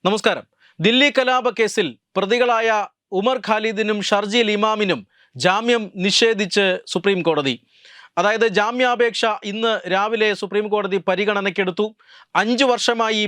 നമസ്കാരം. ദില്ലി കലാപ കേസിൽ പ്രതികളായ ഉമർ ഖാലിദിനും ഷർജീൽ ഇമാമിനും ജാമ്യം നിഷേധിച്ച് സുപ്രീം കോടതി. അതായത് ജാമ്യാപേക്ഷ ഇന്ന് രാവിലെ സുപ്രീം കോടതി പരിഗണനയ്ക്കെടുത്തു. 5 വർഷമായി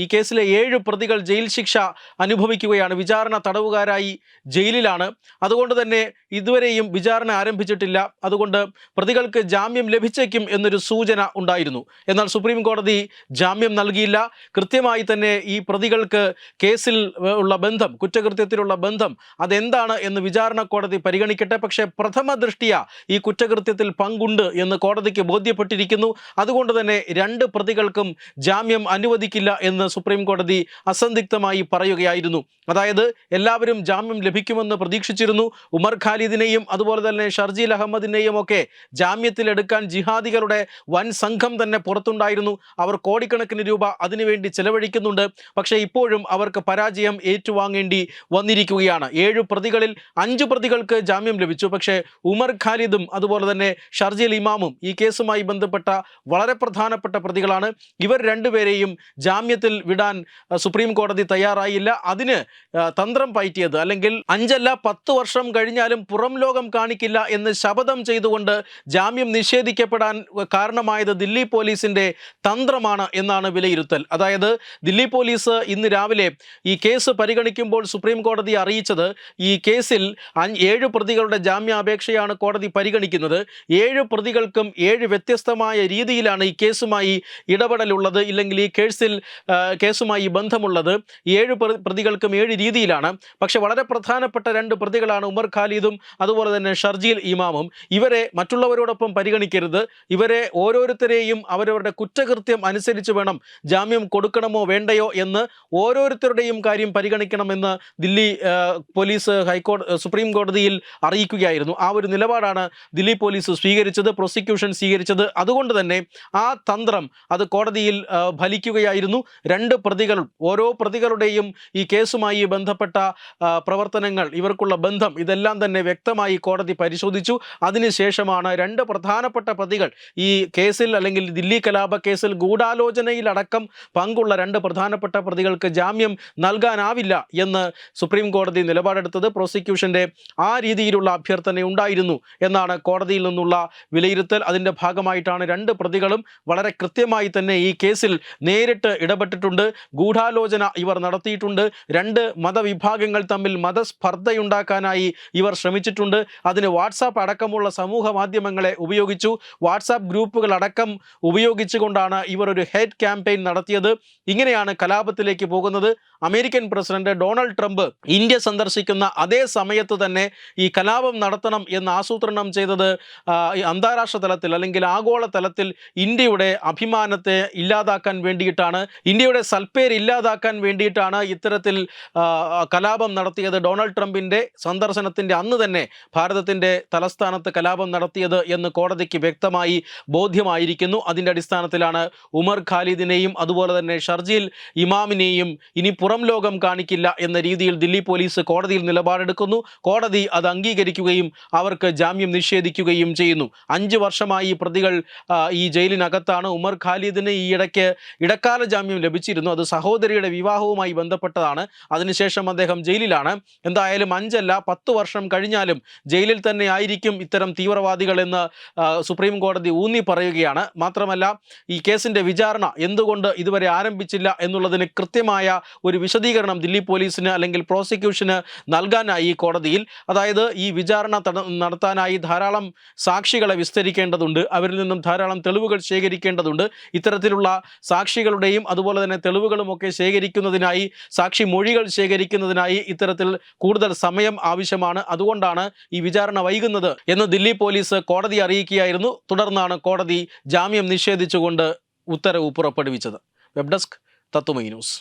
ഈ കേസിലെ 7 പ്രതികൾ ജയിൽ ശിക്ഷ അനുഭവിക്കുകയാണ്. വിചാരണ തടവുകാരായി ജയിലിലാണ്. അതുകൊണ്ട് തന്നെ ഇതുവരെയും വിചാരണ ആരംഭിച്ചിട്ടില്ല. അതുകൊണ്ട് പ്രതികൾക്ക് ജാമ്യം ലഭിച്ചേക്കും എന്നൊരു സൂചന ഉണ്ടായിരുന്നു. എന്നാൽ സുപ്രീം കോടതി ജാമ്യം നൽകിയില്ല. കൃത്യമായി തന്നെ ഈ പ്രതികൾക്ക് കേസിൽ ഉള്ള ബന്ധം, കുറ്റകൃത്യത്തിലുള്ള ബന്ധം അതെന്താണ് എന്ന് വിചാരണ കോടതി പരിഗണിക്കട്ടെ. പക്ഷേ പ്രഥമ ദൃഷ്ടിയ ഈ കുറ്റകൃത്യത്തിൽ ഉണ്ട് എന്ന് കോടതിക്ക് ബോധ്യപ്പെട്ടിരിക്കുന്നു. അതുകൊണ്ട് തന്നെ 2 പ്രതികൾക്കും ജാമ്യം അനുവദിക്കില്ല എന്ന് സുപ്രീം കോടതി അസന്ദിഗ്ധമായി പറയുകയായിരുന്നു. അതായത് എല്ലാവരും ജാമ്യം ലഭിക്കുമെന്ന് പ്രതീക്ഷിച്ചിരുന്നു. ഉമർ ഖാലിദിനെയും അതുപോലെ തന്നെ ഷർജീൽ അഹമ്മദിനെയും ഒക്കെ ജാമ്യത്തിലെടുക്കാൻ ജിഹാദികളുടെ വൻ സംഘം തന്നെ പുറത്തുണ്ടായിരുന്നു. അവർ കോടിക്കണക്കിന് രൂപ അതിനുവേണ്ടി ചെലവഴിക്കുന്നുണ്ട്. പക്ഷേ ഇപ്പോഴും അവർക്ക് പരാജയം ഏറ്റുവാങ്ങേണ്ടി വന്നിരിക്കുകയാണ്. 7 പ്രതികളിൽ 5 പ്രതികൾക്ക് ജാമ്യം ലഭിച്ചു. പക്ഷേ ഉമർ ഖാലിദും അതുപോലെ തന്നെ ഷർജീൽ ഇമാമും ഈ കേസുമായി ബന്ധപ്പെട്ട വളരെ പ്രധാനപ്പെട്ട പ്രതികളാണ്. ഇവർ 2 പേരെയും ജാമ്യത്തിൽ വിടാൻ സുപ്രീം കോടതി തയ്യാറായില്ല. അതിന് തന്ത്രം പയറ്റിയത്, അല്ലെങ്കിൽ 5 അല്ല 10 വർഷം കഴിഞ്ഞാലും പുറം ലോകം കാണിക്കില്ല എന്ന് ശപഥം ചെയ്തുകൊണ്ട് ജാമ്യം നിഷേധിക്കപ്പെടാൻ കാരണമായത് ദില്ലി പോലീസിന്റെ തന്ത്രമാണ് എന്നാണ് വിലയിരുത്തൽ. അതായത് ദില്ലി പോലീസ് ഇന്ന് രാവിലെ ഈ കേസ് പരിഗണിക്കുമ്പോൾ സുപ്രീം കോടതി അറിയിച്ചത്, ഈ കേസിൽ 7 പ്രതികളുടെ ജാമ്യാപേക്ഷയാണ് കോടതി പരിഗണിക്കുന്നത്. 7 പ്രതികൾക്കും 7 വ്യത്യസ്തമായ രീതിയിലാണ് ഈ കേസുമായി ഇടപെടലുള്ളത്, ഇല്ലെങ്കിൽ ഈ കേസുമായി ബന്ധമുള്ളത്. 7 പ്രതികൾക്കും 7 രീതിയിലാണ്. പക്ഷെ വളരെ പ്രധാനപ്പെട്ട 2 പ്രതികളാണ് ഉമർ ഖാലിദും അതുപോലെ തന്നെ ഷർജീൽ ഇമാമും. ഇവരെ മറ്റുള്ളവരോടൊപ്പം പരിഗണിക്കരുത്. ഇവരെ ഓരോരുത്തരെയും അവരവരുടെ കുറ്റകൃത്യം അനുസരിച്ച് വേണം ജാമ്യം കൊടുക്കണമോ വേണ്ടയോ എന്ന് ഓരോരുത്തരുടെയും കാര്യം പരിഗണിക്കണമെന്ന് ദില്ലി പോലീസ് സുപ്രീം കോടതിയിൽ അറിയിക്കുകയായിരുന്നു. ആ ഒരു നിലപാടാണ് ദില്ലി പോലീസ് സ്വീകരിച്ചത്, പ്രോസിക്യൂഷൻ സ്വീകരിച്ചത്. അതുകൊണ്ട് തന്നെ ആ തന്ത്രം അത് കോടതിയിൽ ഫലിക്കുകയായിരുന്നു. 2 പ്രതികൾ, ഓരോ പ്രതികളുടെയും ഈ കേസുമായി ബന്ധപ്പെട്ട പ്രവർത്തനങ്ങൾ, ഇവർക്കുള്ള ബന്ധം, ഇതെല്ലാം തന്നെ വ്യക്തമായി കോടതി പരിശോധിച്ചു. അതിനുശേഷമാണ് 2 പ്രധാനപ്പെട്ട പ്രതികൾ ഈ കേസിൽ, അല്ലെങ്കിൽ ദില്ലി കലാപ കേസിൽ ഗൂഢാലോചനയിലടക്കം പങ്കുള്ള 2 പ്രധാനപ്പെട്ട പ്രതികൾക്ക് ജാമ്യം നൽകാനാവില്ല എന്ന് സുപ്രീം കോടതി നിലപാടെടുത്തത്. പ്രോസിക്യൂഷന്റെ ആ രീതിയിലുള്ള അഭ്യർത്ഥന ഉണ്ടായിരുന്നു എന്നാണ് കോടതിയിൽ നിന്നുള്ള വിലയിരുത്തൽ. അതിൻ്റെ ഭാഗമായിട്ടാണ് 2 പ്രതികളും വളരെ കൃത്യമായി തന്നെ ഈ കേസിൽ നേരിട്ട് ഇടപെട്ടിട്ടുണ്ട്. ഗൂഢാലോചന ഇവർ നടത്തിയിട്ടുണ്ട്. 2 മതവിഭാഗങ്ങൾ തമ്മിൽ മതസ്പർദ്ധയുണ്ടാക്കാനായി ഇവർ ശ്രമിച്ചിട്ടുണ്ട്. അതിന് വാട്സാപ്പ് അടക്കമുള്ള സമൂഹ മാധ്യമങ്ങളെ ഉപയോഗിച്ചു. വാട്സാപ്പ് ഗ്രൂപ്പുകൾ അടക്കം ഉപയോഗിച്ചുകൊണ്ടാണ് ഇവർ ഒരു ഹേറ്റ് ക്യാമ്പയിൻ നടത്തിയത്. ഇങ്ങനെയാണ് കലാപത്തിലേക്ക് പോകുന്നത്. American president Donald Trump India സന്ദർശിക്കുന്ന അതേ സമയത്ത് തന്നെ ഈ കലാപം നടത്തണം എന്ന് ആസൂത്രണം ചെയ്തത് അന്താരാഷ്ട്ര തലത്തിൽ, അല്ലെങ്കിൽ ആഗോള തലത്തിൽ ഇന്ത്യയുടെ അഭിമാനത്തെ ഇല്ലാതാക്കാൻ വേണ്ടിയിട്ടാണ്, ഇന്ത്യയുടെ സൽപ്പേര് ഇല്ലാതാക്കാൻ വേണ്ടിയിട്ടാണ് ഇത്തരത്തിൽ കലാപം നടത്തിയത്. ഡൊണാൾഡ് ട്രംപിൻ്റെ സന്ദർശനത്തിൻ്റെ അന്ന് തന്നെ ഭാരതത്തിൻ്റെ തലസ്ഥാനത്ത് കലാപം നടത്തിയത് എന്ന് കോടതിക്ക് വ്യക്തമായി ബോധ്യമായിരിക്കുന്നു. അതിൻ്റെ അടിസ്ഥാനത്തിലാണ് ഉമർ ഖാലിദിനെയും അതുപോലെ തന്നെ ഷർജീൽ ഇമാമിനെയും ഇനി പുറം ലോകം കാണിക്കില്ല എന്ന രീതിയിൽ ദില്ലി പോലീസ് കോടതിയിൽ നിലപാടെടുക്കുന്നു. കോടതി അത് അംഗീകരിക്കുകയും അവർക്ക് ജാമ്യം നിഷേധിക്കുകയും ചെയ്യുന്നു. 5 വർഷമായി പ്രതികൾ ഈ ജയിലിനകത്താണ്. ഉമർ ഖാലിദിന് ഈ ഇടക്കാല ജാമ്യം ലഭിച്ചിരുന്നു. അത് സഹോദരിയുടെ വിവാഹവുമായി ബന്ധപ്പെട്ടതാണ്. അതിനുശേഷം അദ്ദേഹം ജയിലിലാണ്. എന്തായാലും 5 അല്ല 10 വർഷം കഴിഞ്ഞാലും ജയിലിൽ തന്നെ ആയിരിക്കും ഇത്തരം തീവ്രവാദികൾ എന്ന് സുപ്രീം കോടതി ഊന്നി പറയുകയാണ്. മാത്രമല്ല, ഈ കേസിൻ്റെ വിചാരണ എന്തുകൊണ്ട് ഇതുവരെ ആരംഭിച്ചില്ല എന്നുള്ളതിന് കൃത്യമായ ഒരു വിശദീകരണം ദില്ലി പോലീസിന്, അല്ലെങ്കിൽ പ്രോസിക്യൂഷന് നൽകാനായി കോടതിയിൽ. അതായത് ഈ വിചാരണ നടത്താനായി ധാരാളം സാക്ഷികളെ വിസ്തരിക്കേണ്ടതുണ്ട്. അവരിൽ നിന്നും ധാരാളം തെളിവുകൾ ശേഖരിക്കേണ്ടതുണ്ട്. ഇത്തരത്തിലുള്ള സാക്ഷികളുടെയും അതുപോലെ തന്നെ തെളിവുകളുമൊക്കെ ശേഖരിക്കുന്നതിനായി, സാക്ഷി മൊഴികൾ ശേഖരിക്കുന്നതിനായി ഇത്തരത്തിൽ കൂടുതൽ സമയം ആവശ്യമാണ്. അതുകൊണ്ടാണ് ഈ വിചാരണ വൈകുന്നത് എന്ന് ദില്ലി പോലീസ് കോടതി അറിയിക്കുകയായിരുന്നു. തുടർന്നാണ് കോടതി ജാമ്യം നിഷേധിച്ചുകൊണ്ട് ഉത്തരവ് പുറപ്പെടുവിച്ചത്. വെബ് ഡെസ്ക് തത്വമൈ ന്യൂസ്.